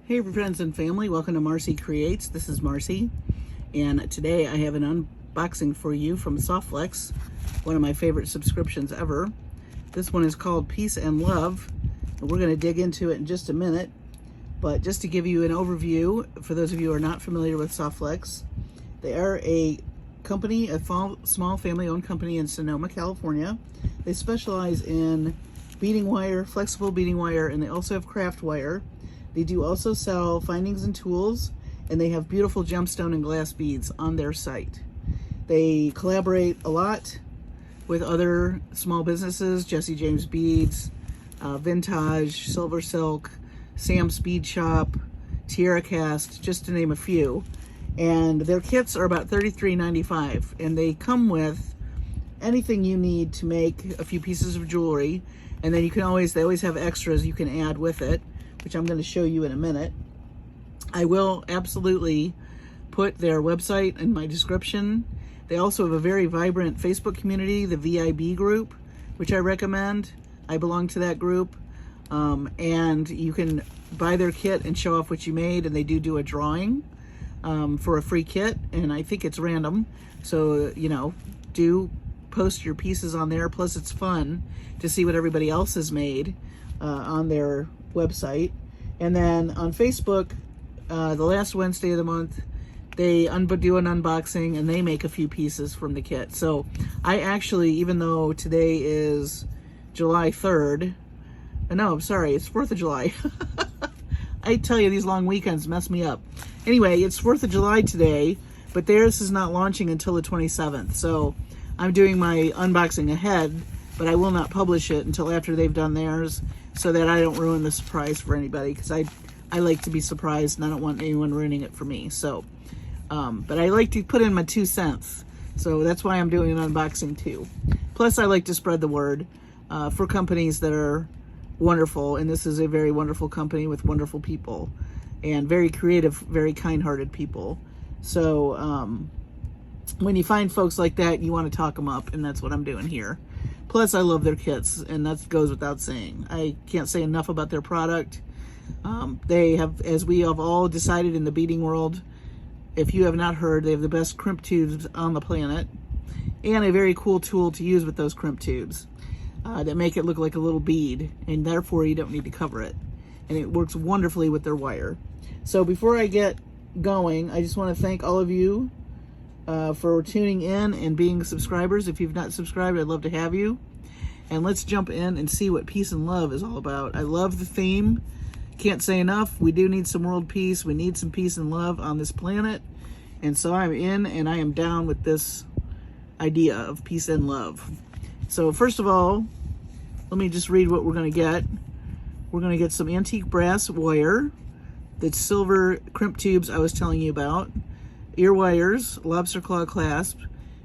Hey friends and family, welcome to Marcie Creates. This is Marcie, and today I have an unboxing for you from SoftFlex, one of my favorite subscriptions ever. This one is called Peace and Love, and we're going to dig into it in just a minute. But just to give you an overview, for those of you who are not familiar with SoftFlex, they are a company, a small family-owned company in Sonoma, California. They specialize in beading wire, flexible beading wire, and they also have craft wire. They do also sell findings and tools, and they have beautiful gemstone and glass beads on their site. They collaborate a lot with other small businesses, Czech Beads, Vintage, Silver Silk, Sam's Bead Shop, Tierra Cast, just to name a few. And their kits are about $33.95, and they come with anything you need to make a few pieces of jewelry, and then they always have extras you can add with it, which I'm going to show you in a minute. I will absolutely put their website in my description. They also have a very vibrant Facebook community, the VIB group, which I recommend. I belong to that group. And you can buy their kit and show off what you made, and they do a drawing for a free kit, and I think it's random. So, do post your pieces on there. Plus, it's fun to see what everybody else has made on their website. And then on Facebook, the last Wednesday of the month, they do an unboxing, and they make a few pieces from the kit. So I actually, even though today is July 3rd, no, I'm sorry, it's 4th of July. I tell you, these long weekends mess me up. Anyway, it's 4th of July today, but theirs is not launching until the 27th. So I'm doing my unboxing ahead, but I will not publish it until after they've done theirs, so that I don't ruin the surprise for anybody, because I like to be surprised, and I don't want anyone ruining it for me. So, but I like to put in my 2 cents, so that's why I'm doing an unboxing too. Plus, I like to spread the word for companies that are wonderful, and this is a very wonderful company with wonderful people, and very creative, very kind-hearted people. So, when you find folks like that, you want to talk them up, and that's what I'm doing here. Plus, I love their kits, and that goes without saying. I can't say enough about their product. They have, as we have all decided in the beading world, if you have not heard, they have the best crimp tubes on the planet, and a very cool tool to use with those crimp tubes that make it look like a little bead, and therefore you don't need to cover it. And it works wonderfully with their wire. So before I get going, I just want to thank all of you for tuning in and being subscribers. If you've not subscribed, I'd love to have you. And let's jump in and see what peace and love is all about. I love the theme. Can't say enough. We do need some world peace. We need some peace and love on this planet. And so I'm in, and I am down with this idea of peace and love. So first of all, let me just read what we're going to get. We're going to get some antique brass wire, the silver crimp tubes I was telling you about, ear wires, lobster claw clasp,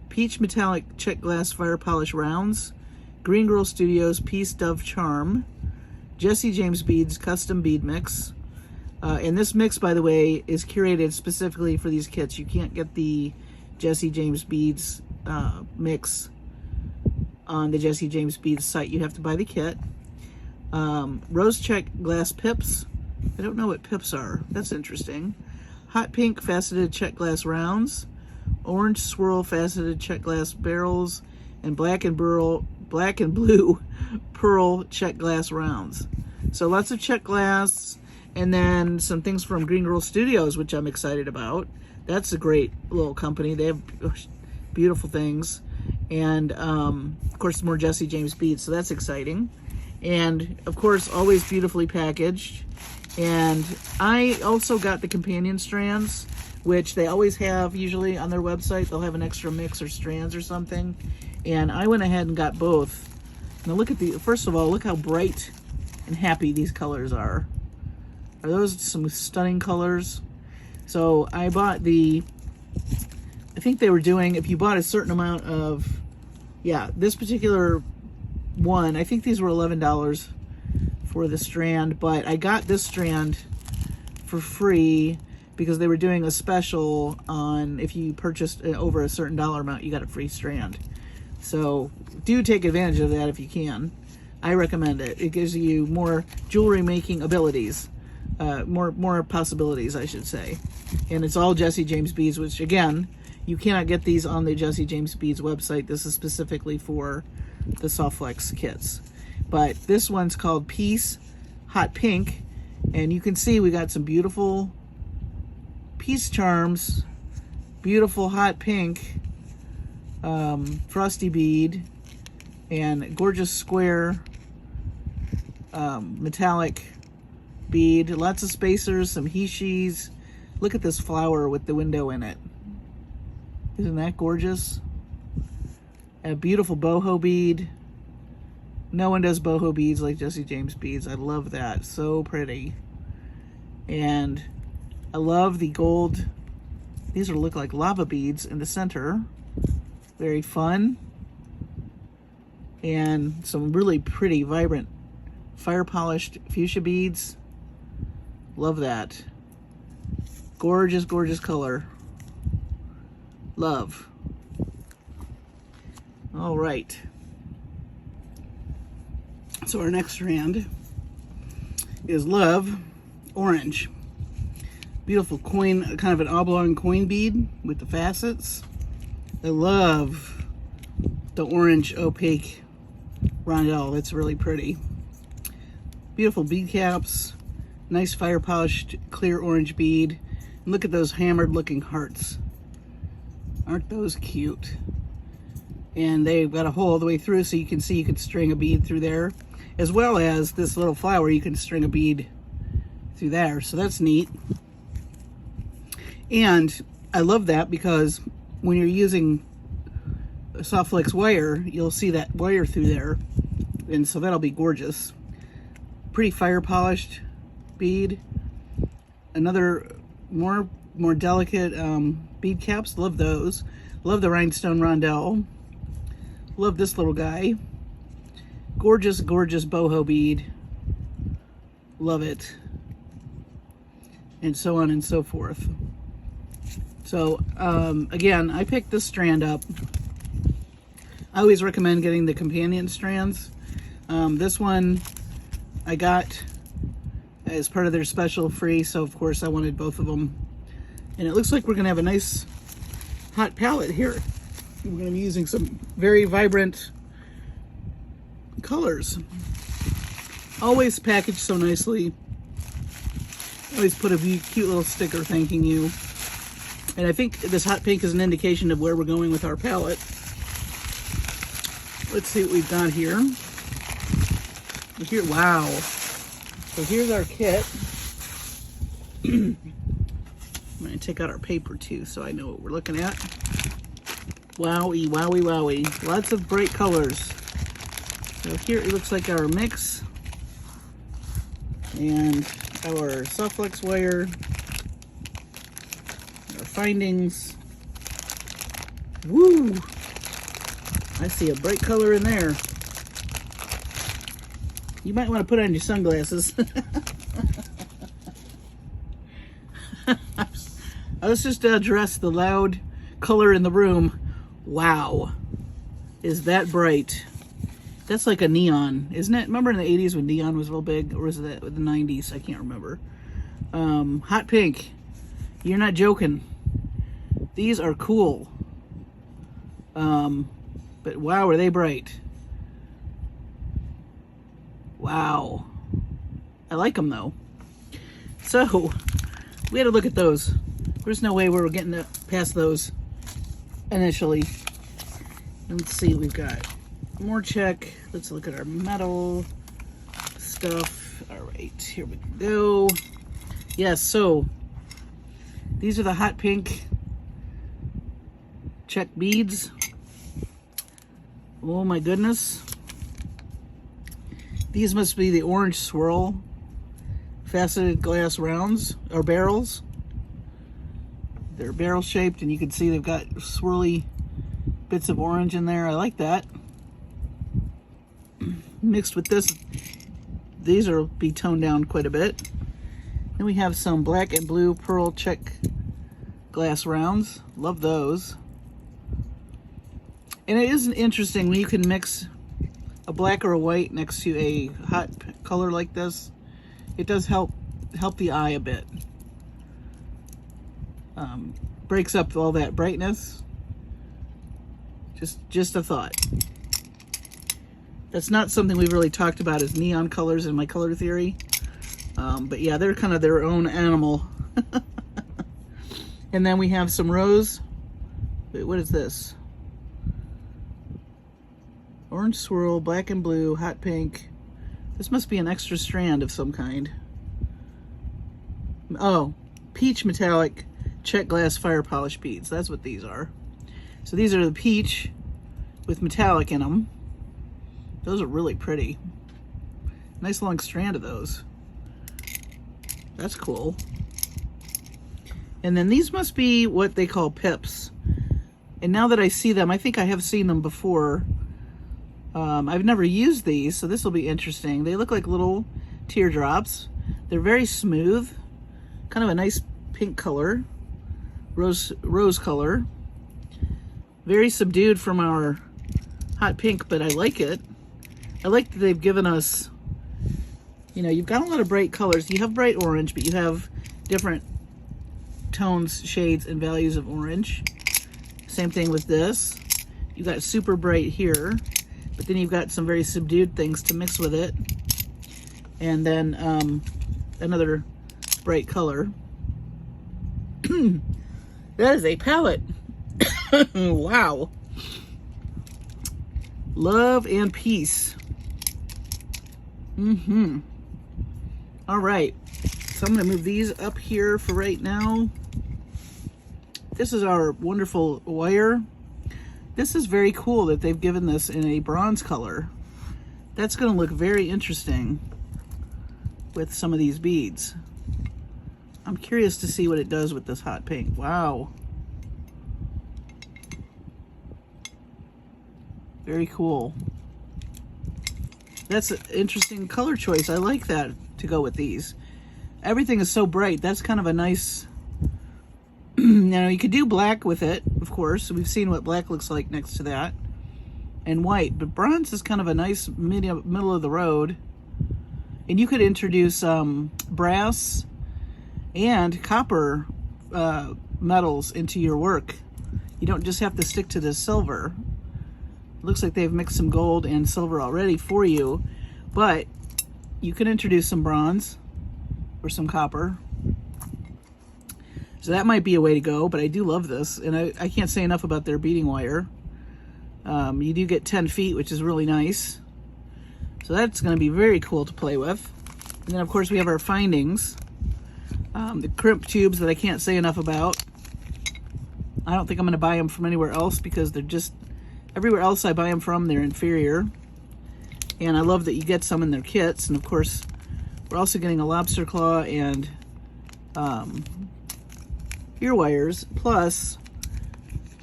peach metallic Czech glass fire polish rounds, Green Girl Studios Peace Dove Charm, Czech Beads custom bead mix. And this mix, by the way, is curated specifically for these kits. You can't get the Czech Beads mix on the Czech Beads site. You have to buy the kit. Rose Czech glass pips. I don't know what pips are. That's interesting. Hot pink faceted Czech glass rounds, orange swirl faceted Czech glass barrels, and black and blue pearl Czech glass rounds. So lots of Czech glass, and then some things from Green Girl Studios, which I'm excited about. That's a great little company. They have beautiful things. And of course, more Czech Beads, so that's exciting. And of course, always beautifully packaged. And I also got the companion strands, which they always have usually on their website. They'll have an extra mix or strands or something. And I went ahead and got both. Now look at first of all, look how bright and happy these colors are. Are those some stunning colors? So I bought I think they were doing, if you bought a certain amount of, this particular one, I think these were $11 for the strand, but I got this strand for free because they were doing a special on if you purchased over a certain dollar amount, you got a free strand. So do take advantage of that if you can. I recommend it. It gives you more jewelry making abilities. more possibilities, I should say. And it's all Jesse James Beads, which again, you cannot get these on the Jesse James Beads website. This is specifically for the SoftFlex kits. But this one's called Peace Hot Pink, and you can see we got some beautiful peace charms, beautiful hot pink, frosty bead, and gorgeous square metallic bead. Lots of spacers, some hishis. Look at this flower with the window in it. Isn't that gorgeous? A beautiful boho bead. No one does boho beads like Jesse James Beads. I love that. So pretty. And I love the gold. These look like lava beads in the center. Very fun. And some really pretty, vibrant, fire polished fuchsia beads. Love that. Gorgeous, gorgeous color. Love. All right. So our next strand is Love Orange. Beautiful coin, kind of an oblong coin bead with the facets. I love the orange opaque rondelle. That's really pretty. Beautiful bead caps. Nice fire polished clear orange bead. And look at those hammered looking hearts. Aren't those cute? And they've got a hole all the way through, so you can see you can string a bead through there, as well as this little flower, you can string a bead through there. So that's neat. And I love that because when you're using a SoftFlex wire, you'll see that wire through there. And so that'll be gorgeous. Pretty fire polished bead. Another more delicate bead caps. Love those. Love the rhinestone rondelle. Love this little guy. Gorgeous, gorgeous boho bead. Love it. And so on and so forth. So, again, I picked this strand up. I always recommend getting the companion strands. This one I got as part of their special free, so of course I wanted both of them. And it looks like we're going to have a nice hot palette here. We're going to be using some very vibrant colors. Always packaged so nicely. Always put a cute little sticker thanking you. And I think this hot pink is an indication of where we're going with our palette. Let's see what we've got here. Here, wow. So here's our kit. I'm going to take out our paper too so I know what we're looking at. Wowie, wowie, wowie. Lots of bright colors. So here it looks like our mix and our SoftFlex wire, our findings. Woo! I see a bright color in there. You might want to put on your sunglasses. Let's just address the loud color in the room. Wow. Is that bright? That's like a neon, isn't it? Remember in the 80s when neon was real big? Or was it the 90s? I can't remember. Hot pink. You're not joking. These are cool. But wow, are they bright. Wow. I like them though. So, we had to look at those. There's no way we were getting past those initially. Let's see what we've got. More check. Let's look at our metal stuff. All right, here we go. Yes, so these are the hot pink Czech beads. Oh my goodness. These must be the orange swirl faceted glass rounds or barrels. They're barrel shaped and you can see they've got swirly bits of orange in there. I like that. Mixed with this, these will be toned down quite a bit. Then we have some black and blue pearl Czech glass rounds. Love those. And it is interesting when you can mix a black or a white next to a hot color like this. It does help help the eye a bit. Breaks up all that brightness. Just a thought. That's not something we've really talked about as neon colors in my color theory. But yeah, they're kind of their own animal. And then we have some rose. Wait, what is this? Orange swirl, black and blue, hot pink. This must be an extra strand of some kind. Oh, peach metallic Czech glass fire polish beads. That's what these are. So these are the peach with metallic in them. Those are really pretty. Nice long strand of those. That's cool. And then these must be what they call pips. And now that I see them, I think I have seen them before. I've never used these, so this will be interesting. They look like little teardrops. They're very smooth, kind of a nice pink color, rose color. Very subdued from our hot pink, but I like it. I like that they've given us, you know, you've got a lot of bright colors. You have bright orange, but you have different tones, shades, and values of orange. Same thing with this. You've got super bright here, but then you've got some very subdued things to mix with it. And then another bright color. That is a palette. Wow. Love and peace. All right. So I'm going to move these up here for right now. This is our wonderful wire. This is very cool that they've given this in a bronze color. That's going to look very interesting with some of these beads. I'm curious to see what it does with this hot pink. Wow. Very cool. That's an interesting color choice. I like that to go with these. Everything is so bright. That's kind of a nice... You know, you could do black with it, of course. We've seen what black looks like next to that. And white. But bronze is kind of a nice middle of the road. And you could introduce brass and copper metals into your work. You don't just have to stick to the silver. It looks like they've mixed some gold and silver already for you. But you can introduce some bronze or some copper. So that might be a way to go, but I do love this. And I can't say enough about their beading wire. You do get 10 feet, which is really nice. So that's going to be very cool to play with. And then, of course, we have our findings. The crimp tubes that I can't say enough about. I don't think I'm going to buy them from anywhere else because they're just... Everywhere else I buy them from, they're inferior. And I love that you get some in their kits. And, of course, we're also getting a lobster claw and... ear wires, plus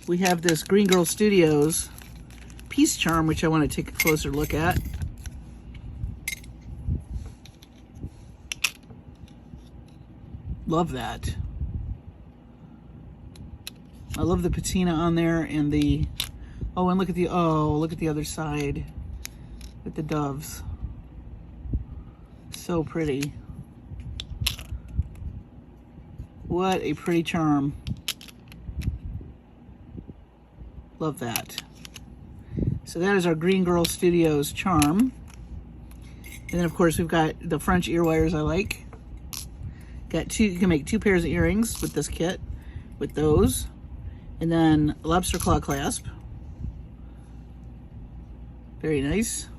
we have this Green Girl Studios piece charm, which I want to take a closer look at. Love that. I love the patina on there and the, oh, and look at the other side with the doves. So pretty. What a pretty charm. Love that. So that is our Green Girl Studios charm. And then, of course, we've got the French ear wires I like. Got two, you can make 2 pairs of earrings with this kit, with those. And then lobster claw clasp. Very nice.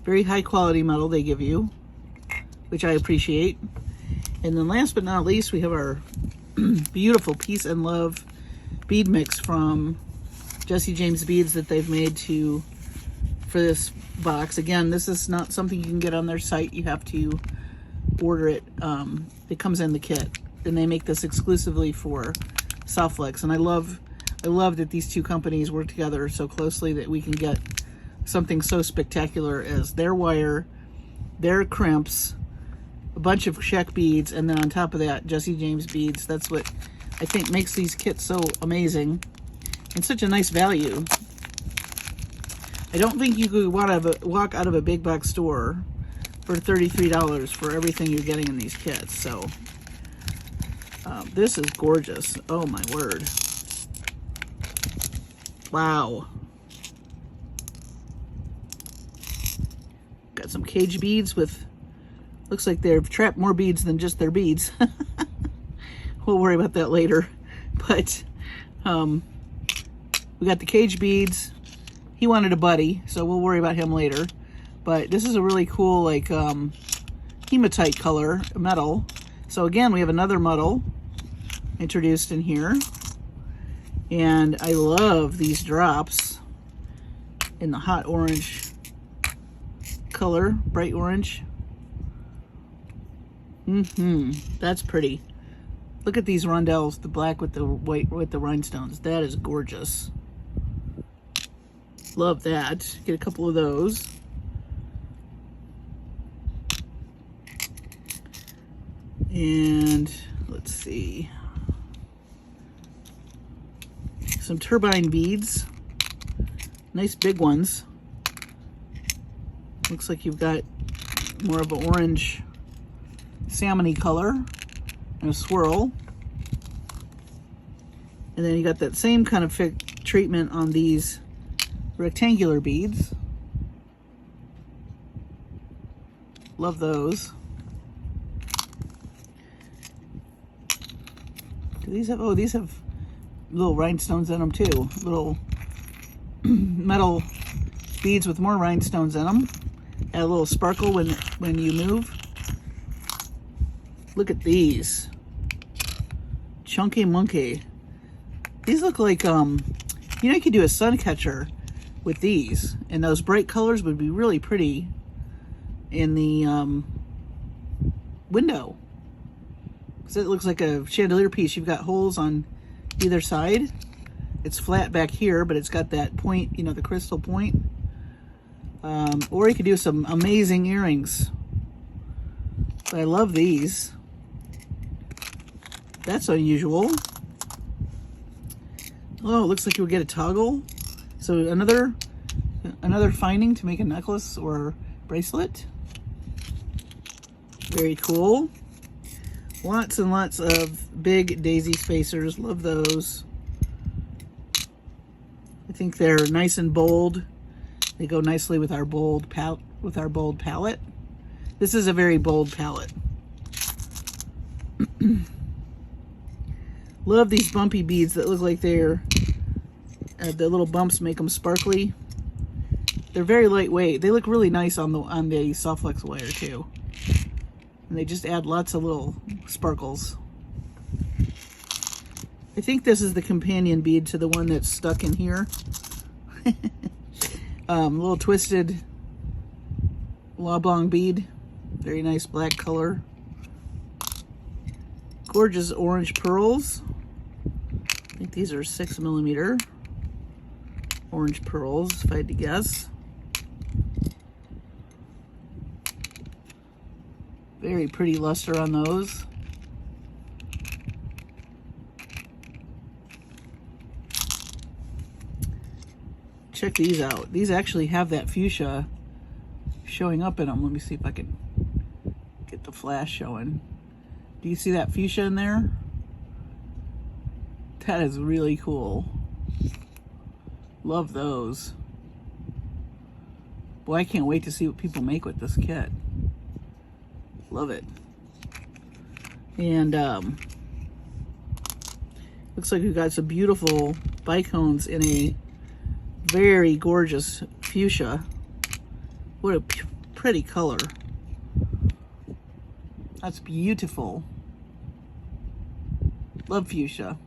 Very high quality metal they give you, which I appreciate. And then last but not least, we have our beautiful Peace and Love bead mix from Jesse James Beads that they've made for this box. Again, this is not something you can get on their site. You have to order it. It comes in the kit. And they make this exclusively for SoftFlex. And I love that these two companies work together so closely that we can get something so spectacular as their wire, their crimps, a bunch of Czech beads, and then on top of that, Jesse James Beads. That's what I think makes these kits so amazing and such a nice value. I don't think you could walk out of a big box store for $33 for everything you're getting in these kits. So this is gorgeous. Oh my word. Wow. Got some cage beads with, looks like they've trapped more beads than just their beads. We'll worry about that later. But we got the cage beads. He wanted a buddy, so we'll worry about him later. But this is a really cool, like, hematite color metal. So again, we have another metal introduced in here. And I love these drops in the hot orange color, bright orange. That's pretty. Look at these rondelles, the black with the white with the rhinestones. That is gorgeous. Love that. Get a couple of those. And let's see. Some turbine beads. Nice big ones. Looks like you've got more of an orange salmon-y color and a swirl. And then you got that same kind of treatment on these rectangular beads. Love those. Do these have, oh, these have little rhinestones in them too. Little metal beads with more rhinestones in them. Add a little sparkle when you move. Look at these. Chunky monkey. These look like, you know, you could do a sun catcher with these. And those bright colors would be really pretty in the window. Because it looks like a chandelier piece. You've got holes on either side. It's flat back here, but it's got that point, you know, the crystal point. Or you could do some amazing earrings. But I love these. That's unusual. Oh, it looks like you'll get a toggle. So another finding to make a necklace or bracelet. Very cool. Lots and lots of big daisy spacers. Love those. I think they're nice and bold. They go nicely with our bold palette. This is a very bold palette. Love these bumpy beads that look like they're the little bumps make them sparkly. They're very lightweight. They look really nice on the SoftFlex wire too. And they just add lots of little sparkles. I think this is the companion bead to the one that's stuck in here. Little twisted oblong bead. Very nice black color. Gorgeous orange pearls. I think these are 6mm orange pearls, if I had to guess. Very pretty luster on those. Check these out. These actually have that fuchsia showing up in them. Let me see if I can get the flash showing. Do you see that fuchsia in there? That is really cool. Love those. Boy, I can't wait to see what people make with this kit. Love it. And looks like we've got some beautiful bicones in a very gorgeous fuchsia. What a pretty color. That's beautiful. Love fuchsia.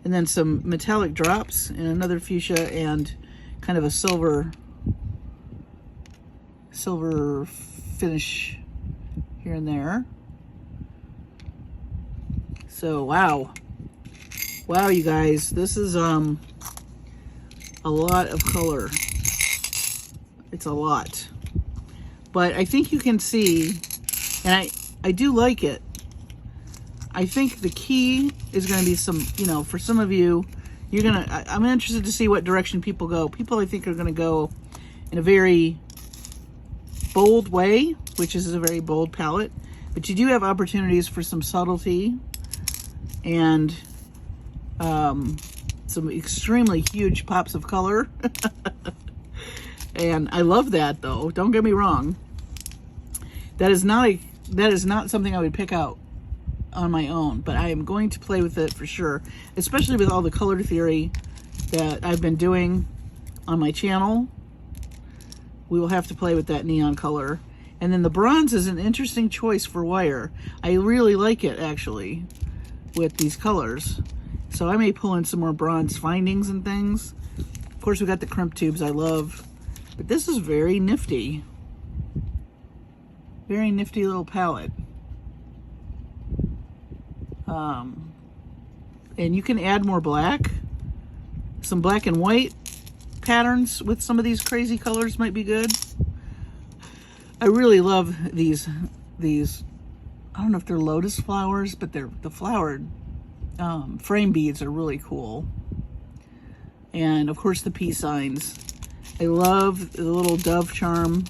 And then some metallic drops and another fuchsia and kind of a silver finish here and there. So wow, you guys, this is a lot of color. It's a lot, but I think you can see, and I do like it. I think the key is going to be some, you know, for some of you, I'm interested to see what direction people go. People, I think, are gonna go in a very bold way, which is a very bold palette, but you do have opportunities for some subtlety and some extremely huge pops of color. And I love that, though. Don't get me wrong. That is not something I would pick out on my own, but I am going to play with it for sure, especially with all the color theory that I've been doing on my channel. We will have to play with that neon color. And then the bronze is an interesting choice for wire. I really like it, actually, with these colors. So I may pull in some more bronze findings and things. Of course, we got the crimp tubes I love, but this is very nifty. Very nifty little palette. And you can add more black. Some black and white patterns with some of these crazy colors might be good. I really love these, I don't know if they're lotus flowers, but they're the flowered frame beads are really cool. And of course the peace signs. I love the little dove charm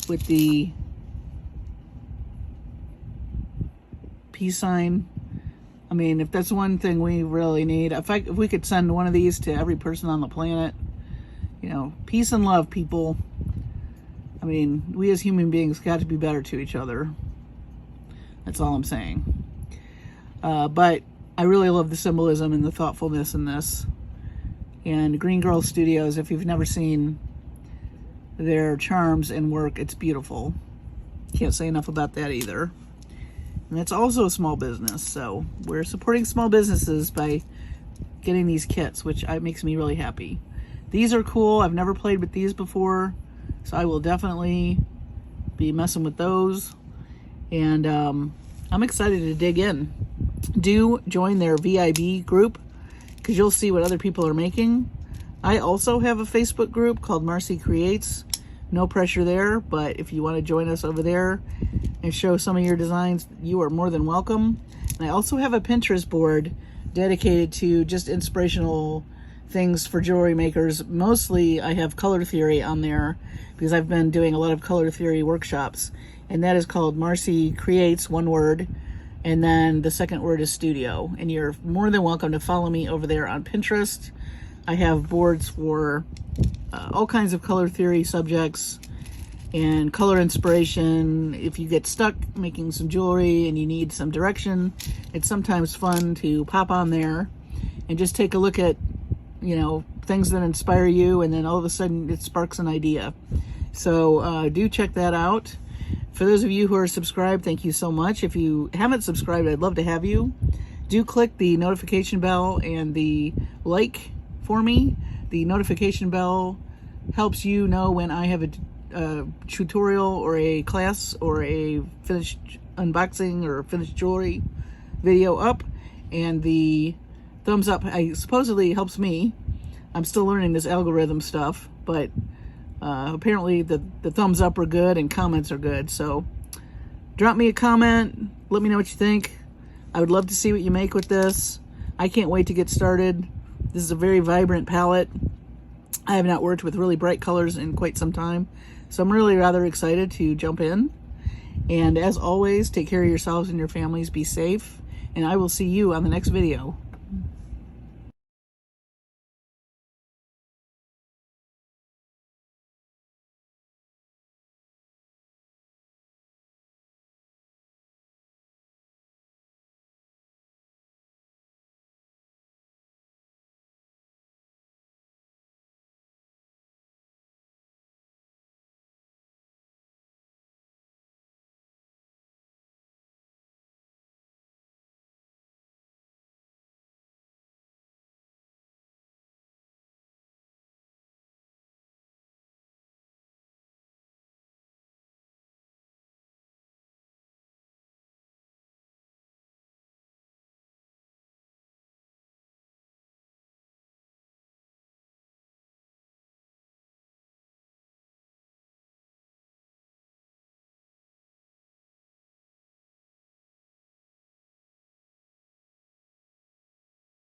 with the peace sign. I mean, if that's one thing we really need, if we could send one of these to every person on the planet, you know, peace and love, people. I mean, we as human beings got to be better to each other. That's all I'm saying. But I really love the symbolism and the thoughtfulness in this. And Green Girl Studios, if you've never seen their charms and work, it's beautiful. Can't say enough about that either. And it's also a small business, so we're supporting small businesses by getting these kits, which makes me really happy. These are cool. I've never played with these before, so I will definitely be messing with those. And I'm excited to dig in. Do join their VIB group, because you'll see what other people are making. I also have a Facebook group called Marcie Creates. No pressure there, but if you want to join us over there and show some of your designs, you are more than welcome. And I also have a Pinterest board dedicated to just inspirational things for jewelry makers. Mostly I have color theory on there because I've been doing a lot of color theory workshops, and that is called Marcie Creates, one word, and then the second word is Studio. And you're more than welcome to follow me over there on Pinterest. I have boards for all kinds of color theory subjects and color inspiration. If you get stuck making some jewelry and you need some direction, it's sometimes fun to pop on there and just take a look at, you know, things that inspire you, and then all of a sudden it sparks an idea. So do check that out. For those of you who are subscribed, thank you so much. If you haven't subscribed, I'd love to have you. Do click the notification bell and the like for me. The notification bell helps you know when I have a tutorial or a class or a finished unboxing or finished jewelry video up. And the thumbs up supposedly helps me. I'm still learning this algorithm stuff, but apparently the thumbs up are good and comments are good. So drop me a comment. Let me know what you think. I would love to see what you make with this. I can't wait to get started. This is a very vibrant palette. I have not worked with really bright colors in quite some time, so I'm really rather excited to jump in. And as always, take care of yourselves and your families. Be safe, and I will see you on the next video.